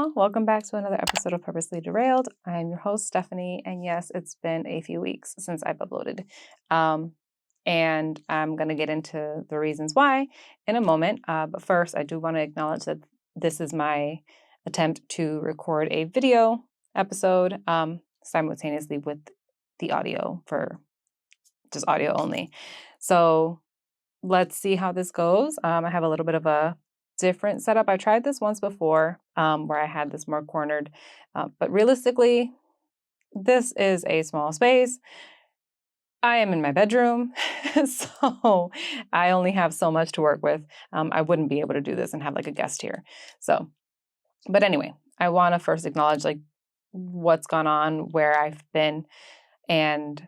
y'all. Welcome back to another episode of Purposely Derailed. I'm your host, Stephanie, and yes, it's been a few weeks since I've uploaded. And I'm going to get into the reasons why in a moment. But first, I do want to acknowledge that this is my attempt to record a video episode simultaneously with the audio for just audio only. So let's see how this goes. I have a little bit of a different setup. I tried this once before where I had this more cornered, but realistically, this is a small space. I am in my bedroom, so I only have so much to work with. I wouldn't be able to do this and have like a guest here. So, but anyway, I want to first acknowledge like what's gone on, where I've been, and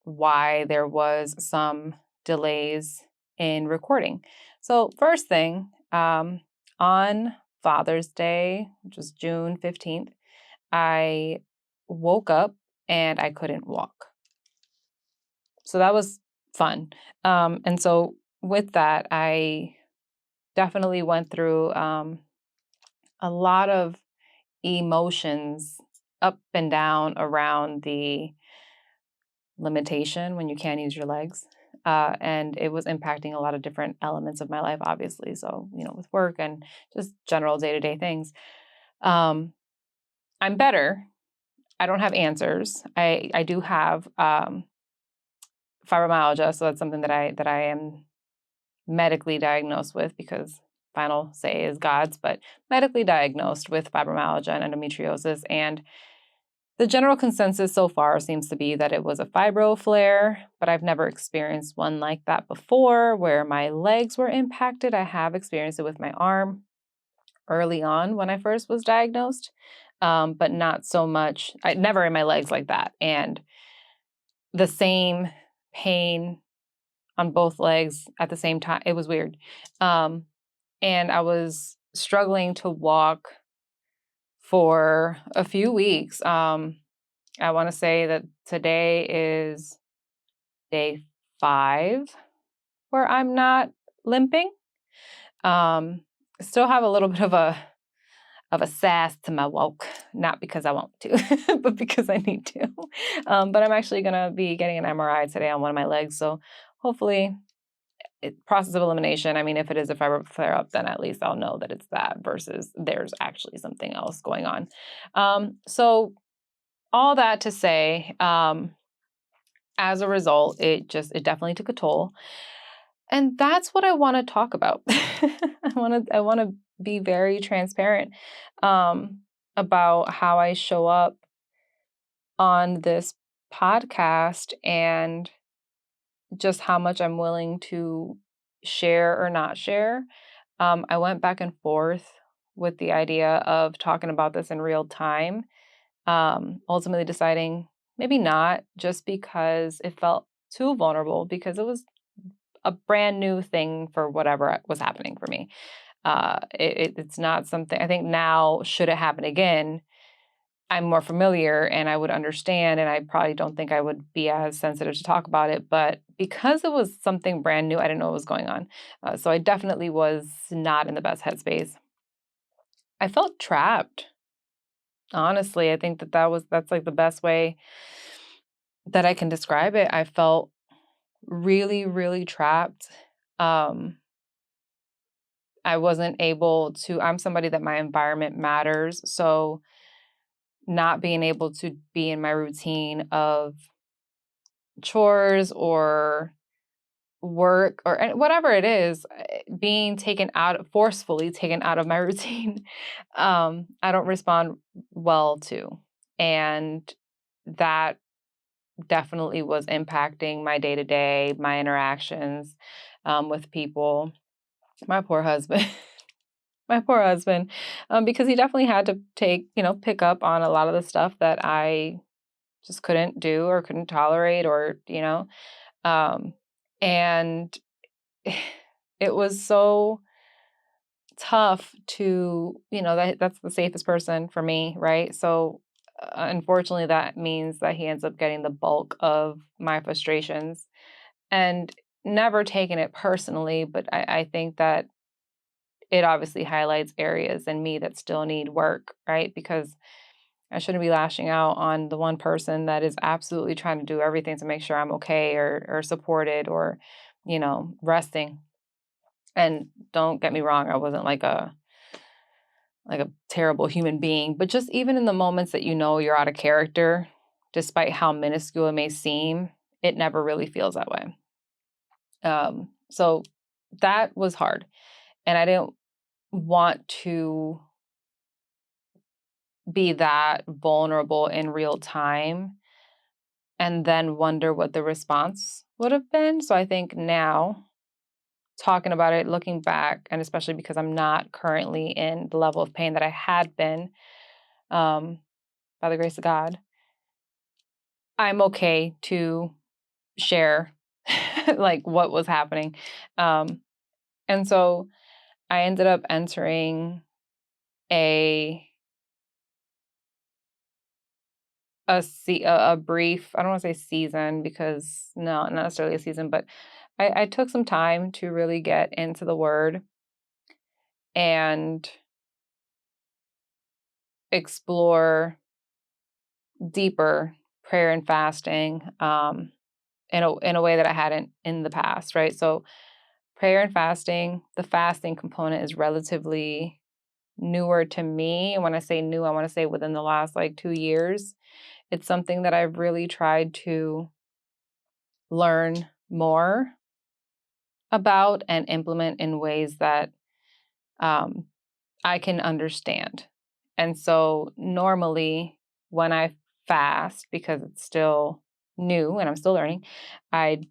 why there was some delays in recording. So first thing, on Father's Day, which was June 15th, I woke up and I couldn't walk. So that was fun. And so with that, I definitely went through a lot of emotions up and down around the limitation when you can't use your legs. And it was impacting a lot of different elements of my life, obviously. So, with work and just general day-to-day things. I'm better. I don't have answers. I do have fibromyalgia, so that's something that I am medically diagnosed with, because final say is God's, but medically diagnosed with fibromyalgia and endometriosis. And the general consensus so far seems to be that it was a fibro flare, but I've never experienced one like that before where my legs were impacted. I have experienced it with my arm early on when I first was diagnosed, but not so much. Never in my legs like that. And the same pain on both legs at the same time. It was weird. And I was struggling to walk for a few weeks. I want to say that today is day 5 where I'm not limping. Still have a little bit of a sass to my walk, not because I want to, but because I need to. But I'm actually going to be getting an MRI today on one of my legs. So hopefully, process of elimination. I mean, if it is a fibro flare up, then at least I'll know that it's that versus there's actually something else going on. So all that to say, as a result, it definitely took a toll. And that's what I want to talk about. I want to be very transparent about how I show up on this podcast and just how much I'm willing to share or not share. I went back and forth with the idea of talking about this in real time, ultimately deciding maybe not, just because it felt too vulnerable, because it was a brand new thing for whatever was happening for me. It's not something, I think now, should it happen again, I'm more familiar and I would understand, and I probably don't think I would be as sensitive to talk about it. But because it was something brand new, I didn't know what was going on. So I definitely was not in the best headspace. I felt trapped. Honestly, I think that's like the best way that I can describe it. I felt really, really trapped. I wasn't able to, I'm somebody that my environment matters. So not being able to be in my routine of chores or work or whatever it is, being forcefully taken out of my routine, I don't respond well to. And that definitely was impacting my day-to-day, my interactions with people. My poor husband. Because he definitely had to pick up on a lot of the stuff that I just couldn't do or couldn't tolerate, or, and it was so tough to, that's the safest person for me, right? So unfortunately, that means that he ends up getting the bulk of my frustrations, and never taking it personally. But I think that it obviously highlights areas in me that still need work, right? Because I shouldn't be lashing out on the one person that is absolutely trying to do everything to make sure I'm okay or supported or, resting. And don't get me wrong, I wasn't like a terrible human being, but just even in the moments that you're out of character, despite how minuscule it may seem, it never really feels that way. So that was hard. And I didn't want to be that vulnerable in real time and then wonder what the response would have been. So I think now, talking about it, looking back, and especially because I'm not currently in the level of pain that I had been, by the grace of God, I'm okay to share like what was happening. Um, and so I ended up entering a a brief, I don't want to say season because no, not necessarily a season, but I took some time to really get into the word and explore deeper prayer and fasting in a way that I hadn't in the past, right? So prayer and fasting, the fasting component is relatively newer to me. And when I say new, I want to say within the last like 2 years. It's something that I've really tried to learn more about and implement in ways that um, I can understand. And so normally when I fast, because it's still new and I'm still learning, I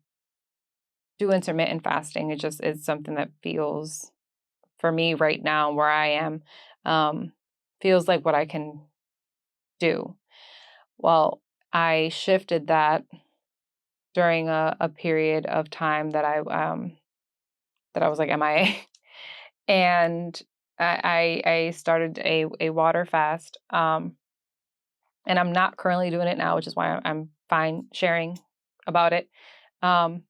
do intermittent fasting. It just is something that feels for me right now where I am, um, feels like what I can do. Well, I shifted that during a period of time that I was like MIA, and I started a water fast, and I'm not currently doing it now, which is why I'm fine sharing about it. Um,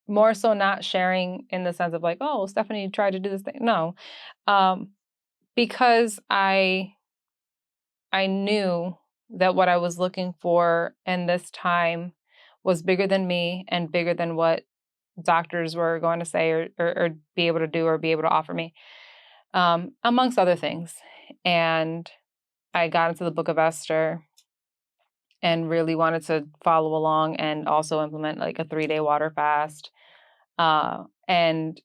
More so not sharing in the sense of like, oh, Stephanie tried to do this thing. No, um, because I knew that what I was looking for in this time was bigger than me and bigger than what doctors were going to say or be able to do or be able to offer me, amongst other things. And I got into the book of Esther and really wanted to follow along and also implement like a 3-day water fast. And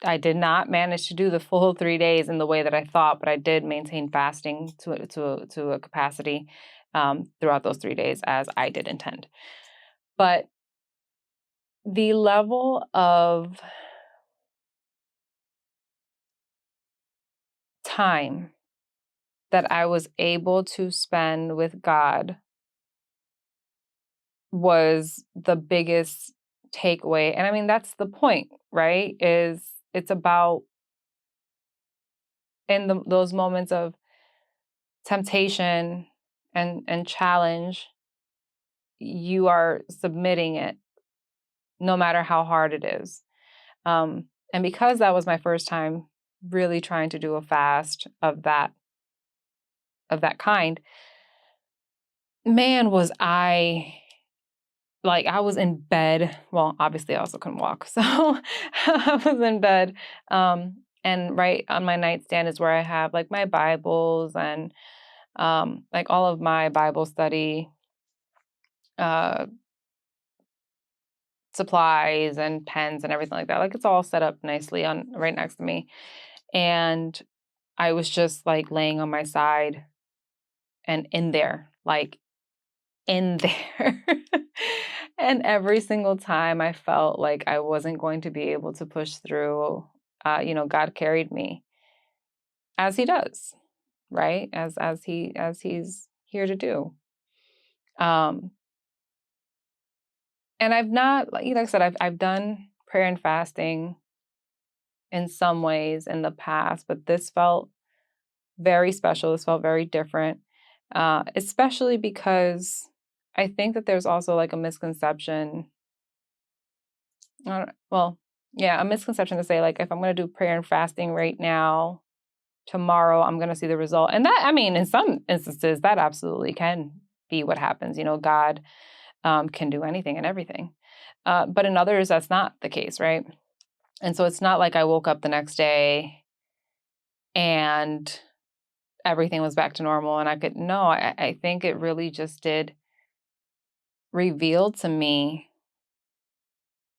I did not manage to do the full 3 days in the way that I thought, but I did maintain fasting to a capacity throughout those 3 days as I did intend. But the level of time that I was able to spend with God was the biggest takeaway. And I mean, that's the point, right? Is it's about in those moments of temptation and challenge, you are submitting it no matter how hard it is. And because that was my first time really trying to do a fast of that kind, man, was I like I was in bed. Well, obviously I also couldn't walk. So I was in bed. And right on my nightstand is where I have like my Bibles and like all of my Bible study uh supplies and pens and everything like that. Like it's all set up nicely on right next to me. And I was just like laying on my side and in there, like in there. And every single time I felt like I wasn't going to be able to push through, God carried me as he does, right? As he's here to do. Um, and I've not, like I said, I've done prayer and fasting in some ways in the past, but this felt very special. This felt very different, especially because I think that there's also like a misconception. Well, Yeah, a misconception to say, like, if I'm going to do prayer and fasting right now, tomorrow I'm going to see the result. And that, I mean, in some instances, that absolutely can be what happens. God can do anything and everything. But in others, that's not the case, right? And so it's not like I woke up the next day and everything was back to normal and no, I think it really just did reveal to me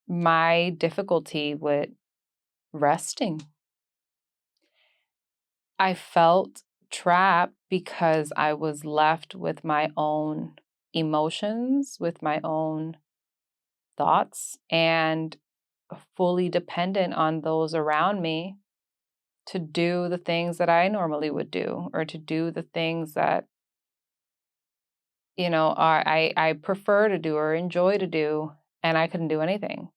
my difficulty with resting. I felt trapped because I was left with my own emotions, with my own thoughts, and fully dependent on those around me to do the things that I normally would do, or to do the things that, I prefer to do or enjoy to do, and I couldn't do anything.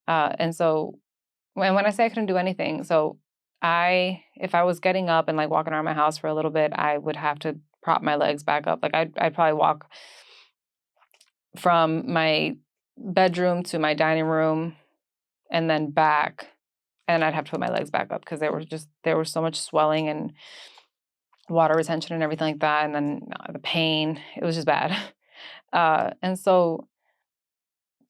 And so when I say I couldn't do anything, so if I was getting up and like walking around my house for a little bit, I would have to prop my legs back up. Like I'd probably walk from my bedroom to my dining room and then back, and I'd have to put my legs back up because there was so much swelling and water retention and everything like that, and then the pain. It was just bad. And so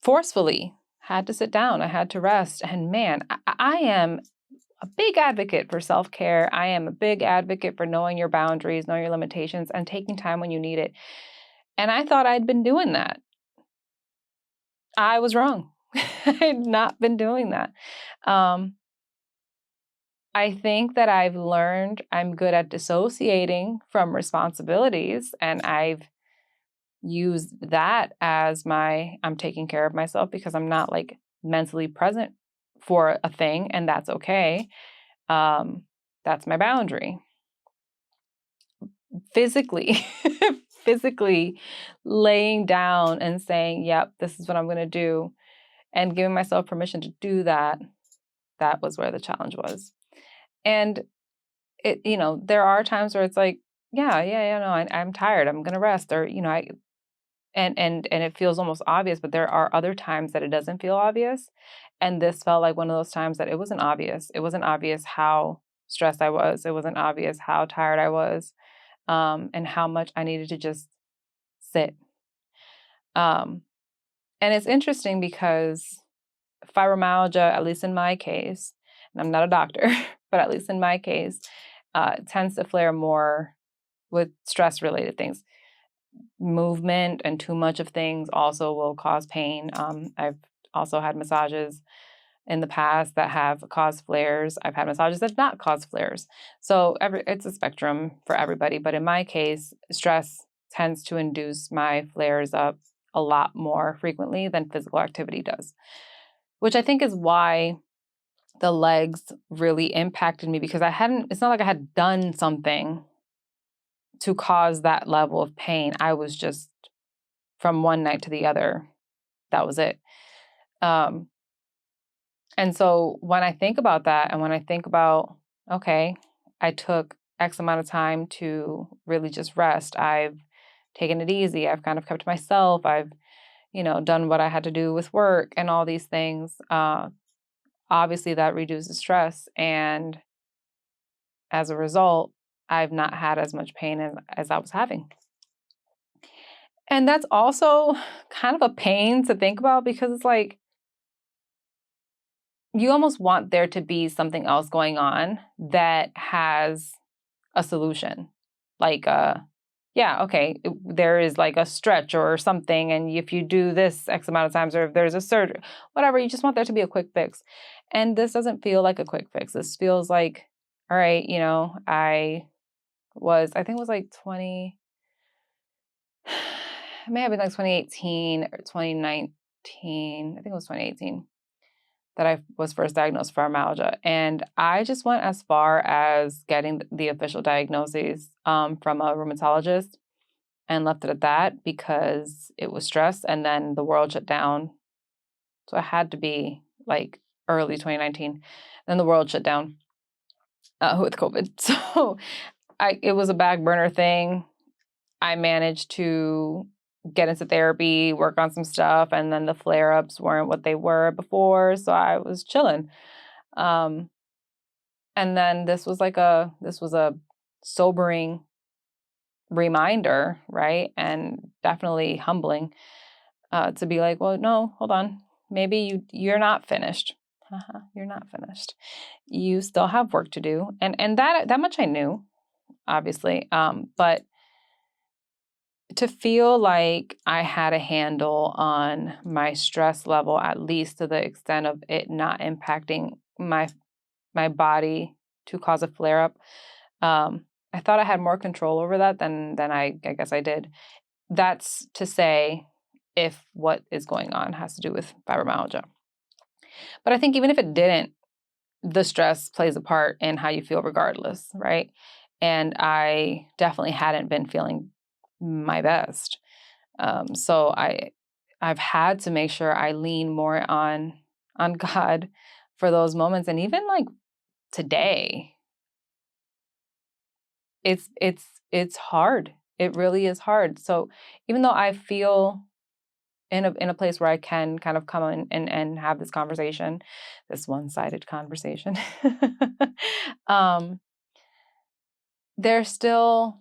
forcefully had to sit down. I had to rest. And man, I am a big advocate for self-care. I am a big advocate for knowing your boundaries, knowing your limitations, and taking time when you need it. And I thought I'd been doing that. I was wrong. I had not been doing that. I think that I've learned I'm good at dissociating from responsibilities, and I've used that as I'm taking care of myself because I'm not like mentally present for a thing, and that's okay. That's my boundary. Physically, physically laying down and saying, yep, this is what I'm going to do, and giving myself permission to do that, that was where the challenge was. And there are times where it's like, no, I'm tired, I'm going to rest, or, and it feels almost obvious, but there are other times that it doesn't feel obvious. And this felt like one of those times that it wasn't obvious. It wasn't obvious how stressed I was. It wasn't obvious how tired I was, and how much I needed to just sit. And it's interesting because fibromyalgia, at least in my case, and I'm not a doctor, but at least in my case, tends to flare more with stress-related things. Movement and too much of things also will cause pain. I've also had massages in the past that have caused flares. I've had massages that have not caused flares. So it's a spectrum for everybody. But in my case, stress tends to induce my flares up a lot more frequently than physical activity does, which I think is why the legs really impacted me, because it's not like I had done something to cause that level of pain. I was just, from one night to the other, that was it. And so when I think about that, and when I think about, okay, I took X amount of time to really just rest. I've taken it easy. I've kind of kept to myself. I've, done what I had to do with work and all these things. Obviously that reduces stress. And as a result, I've not had as much pain as I was having. And that's also kind of a pain to think about, because it's like, you almost want there to be something else going on that has a solution. Like, there is like a stretch or something, and if you do this X amount of times, or if there's a surgery, whatever, you just want there to be a quick fix. And this doesn't feel like a quick fix. This feels like, all right, I think it was like it may have been like 2018 or 2019. I think it was 2018 that I was first diagnosed with fibromyalgia. And I just went as far as getting the official diagnoses from a rheumatologist and left it at that, because it was stress, and then the world shut down. So it had to be like early 2019. Then the world shut down with COVID. So it was a back burner thing. I managed to get into therapy, work on some stuff, and then the flare-ups weren't what they were before, so I was chilling. Um, and then this was a sobering reminder, right? And definitely humbling, to be like, well, no, hold on. Maybe you're not finished. You're not finished. You still have work to do. And that much I knew, obviously. But to feel like I had a handle on my stress level, at least to the extent of it not impacting my body to cause a flare up. I thought I had more control over that than I guess I did. That's to say, if what is going on has to do with fibromyalgia. But I think even if it didn't, the stress plays a part in how you feel regardless, right? And I definitely hadn't been feeling my best. So I've had to make sure I lean more on God for those moments. And even like today, it's hard. It really is hard. So even though I feel in a place where I can kind of come in and have this conversation, this one-sided conversation, um, there's still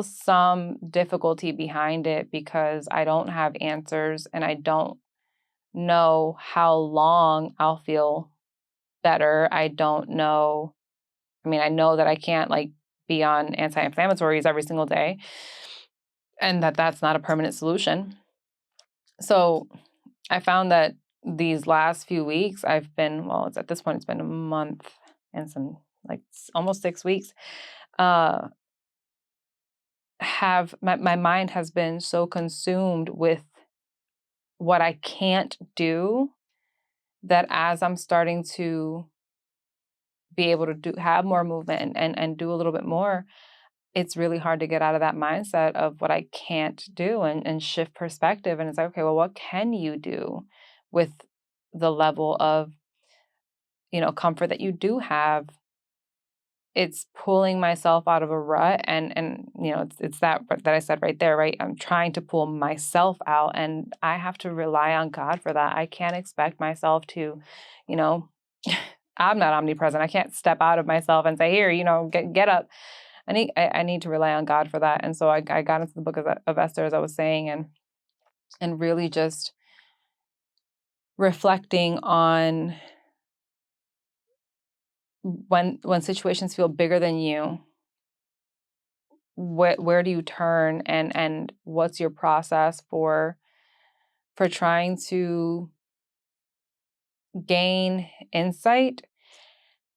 some difficulty behind it because I don't have answers and I don't know how long I'll feel better. I don't know. I mean, I know that I can't like be on anti-inflammatories every single day and that that's not a permanent solution. So I found that these last few weeks I've been, well, it's at this point, it's been a month and some like almost 6 weeks, uh, have my mind has been so consumed with what I can't do that as I'm starting to be able to have more movement and do a little bit more, it's really hard to get out of that mindset of what I can't do and shift perspective. And it's like, okay, well, what can you do with the level of, comfort that you do have? It's pulling myself out of a rut and it's that I said right there, right? I'm trying to pull myself out and I have to rely on God for that. I can't expect myself to, you know, I'm not omnipresent. I can't step out of myself and say, here, get up. I need to rely on God for that. And so I got into the book of Esther, as I was saying, and really just reflecting on when situations feel bigger than you, where do you turn and what's your process for trying to gain insight?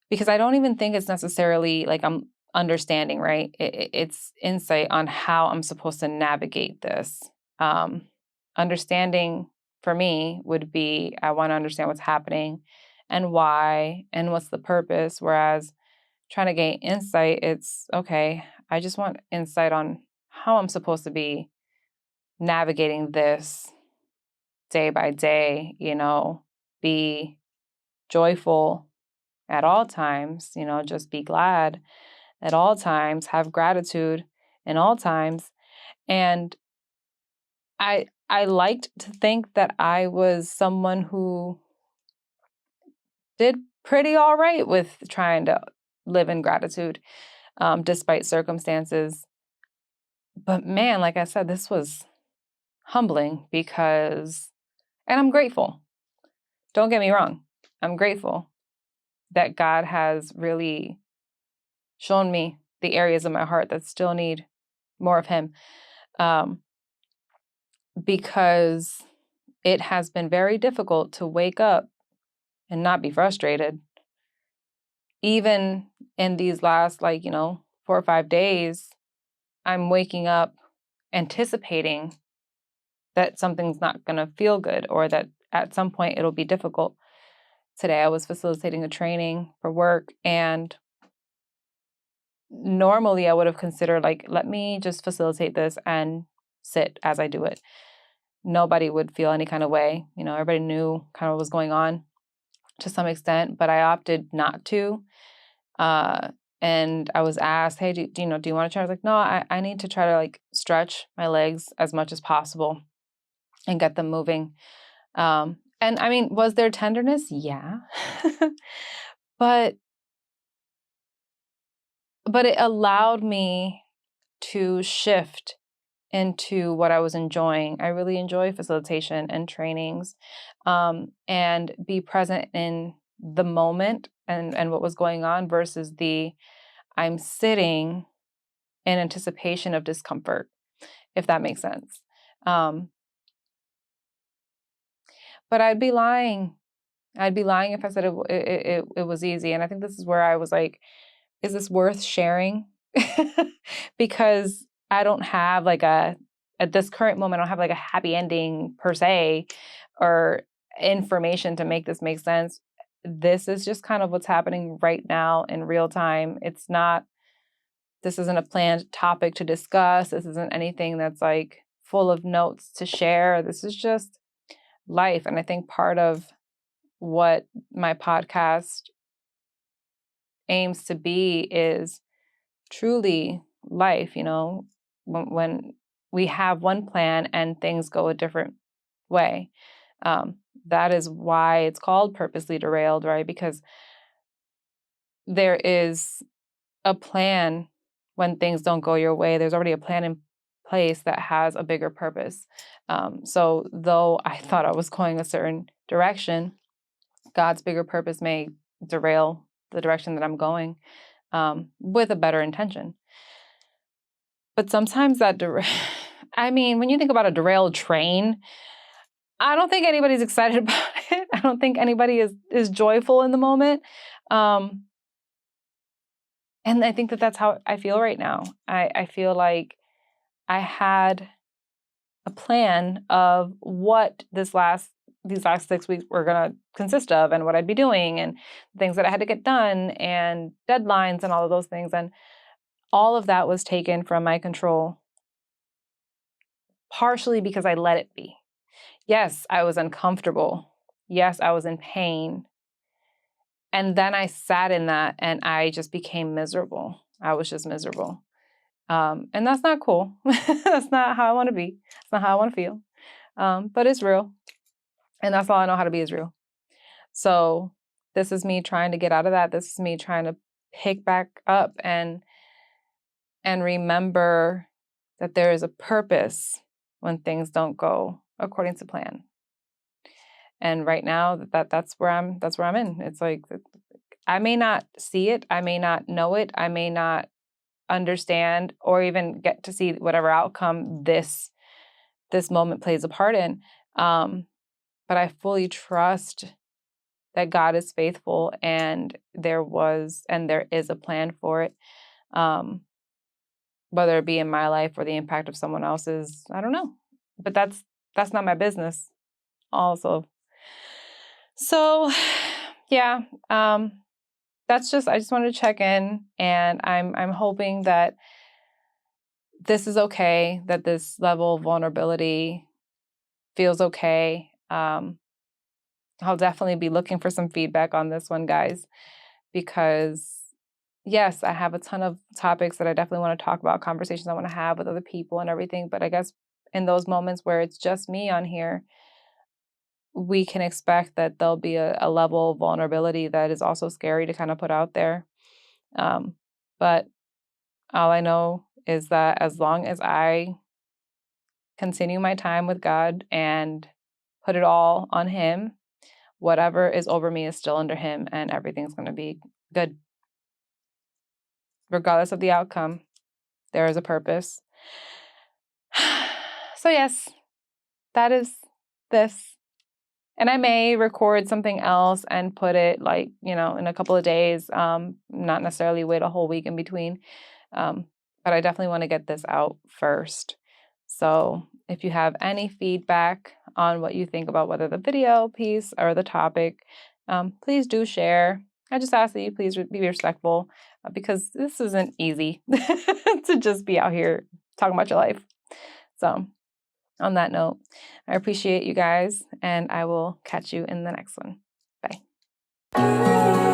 Because I don't even think it's necessarily like I'm understanding, right? It's insight on how I'm supposed to navigate this. Understanding for me would be I want to understand what's happening and why and what's the purpose. Whereas trying to gain insight, it's okay, I just want insight on how I'm supposed to be navigating this day by day, be joyful at all times, just be glad at all times, have gratitude in all times. And I liked to think that I was someone who did pretty all right with trying to live in gratitude, despite circumstances. But man, like I said, this was humbling and I'm grateful. Don't get me wrong. I'm grateful that God has really shown me the areas of my heart that still need more of Him, because it has been very difficult to wake up and not be frustrated. Even in these last, 4 or 5 days, I'm waking up anticipating that something's not going to feel good or that at some point it'll be difficult. Today I was facilitating a training for work, and normally I would have considered let me just facilitate this and sit as I do it. Nobody would feel any kind of way. Everybody knew kind of what was going on to some extent, but I opted not to. And I was asked, hey, do you want to try? I was like, no, I need to try to like stretch my legs as much as possible and get them moving. And I mean, was there tenderness? Yeah. but it allowed me to shift into what I was enjoying. I really enjoy facilitation and trainings, and be present in the moment and what was going on versus I'm sitting in anticipation of discomfort, if that makes sense. Um, but I'd be lying. I'd be lying if I said it was easy. And I think this is where I was like, is this worth sharing? Because I don't have like at this current moment, I don't have like a happy ending per se or information to make this make sense. This is just kind of what's happening right now in real time. This isn't a planned topic to discuss. This isn't anything that's like full of notes to share. This is just life. And I think part of what my podcast aims to be is truly life, when we have one plan and things go a different way. That is why it's called Purposely Derailed, right? Because there is a plan when things don't go your way. There's already a plan in place that has a bigger purpose. So though I thought I was going a certain direction, God's bigger purpose may derail the direction that I'm going, with a better intention. But sometimes I mean, when you think about a derailed train, I don't think anybody's excited about it. I don't think anybody is joyful in the moment. And I think that that's how I feel right now. I feel like I had a plan of what these last 6 weeks were going to consist of and what I'd be doing and things that I had to get done and deadlines and all of those things. And all of that was taken from my control, partially because I let it be. Yes, I was uncomfortable. Yes, I was in pain. And then I sat in that and I just became miserable. I was just miserable. And that's not cool. That's not how I want to be. It's not how I want to feel. But it's real. And that's all I know how to be is real. So this is me trying to get out of that. This is me trying to pick back up and remember that there is a purpose when things don't go according to plan. And right now that's where I'm in. It's like I may not see it, I may not know it, I may not understand or even get to see whatever outcome this moment plays a part in. But I fully trust that God is faithful and there is a plan for it. Whether it be in my life or the impact of someone else's, I don't know. But that's not my business also. So yeah, I just wanted to check in, and I'm hoping that this is okay, that this level of vulnerability feels okay. I'll definitely be looking for some feedback on this one, guys, because yes, I have a ton of topics that I definitely want to talk about, conversations I want to have with other people and everything. But I guess in those moments where it's just me on here, we can expect that there'll be a level of vulnerability that is also scary to kind of put out there. But all I know is that as long as I continue my time with God and put it all on Him, whatever is over me is still under Him, and everything's going to be good. Regardless of the outcome, there is a purpose. So yes, that is this. And I may record something else and put it in a couple of days, not necessarily wait a whole week in between. But I definitely want to get this out first. So if you have any feedback on what you think about whether the video piece or the topic, please do share. I just ask that you please be respectful, because this isn't easy to just be out here talking about your life. So on that note, I appreciate you guys, and I will catch you in the next one. Bye.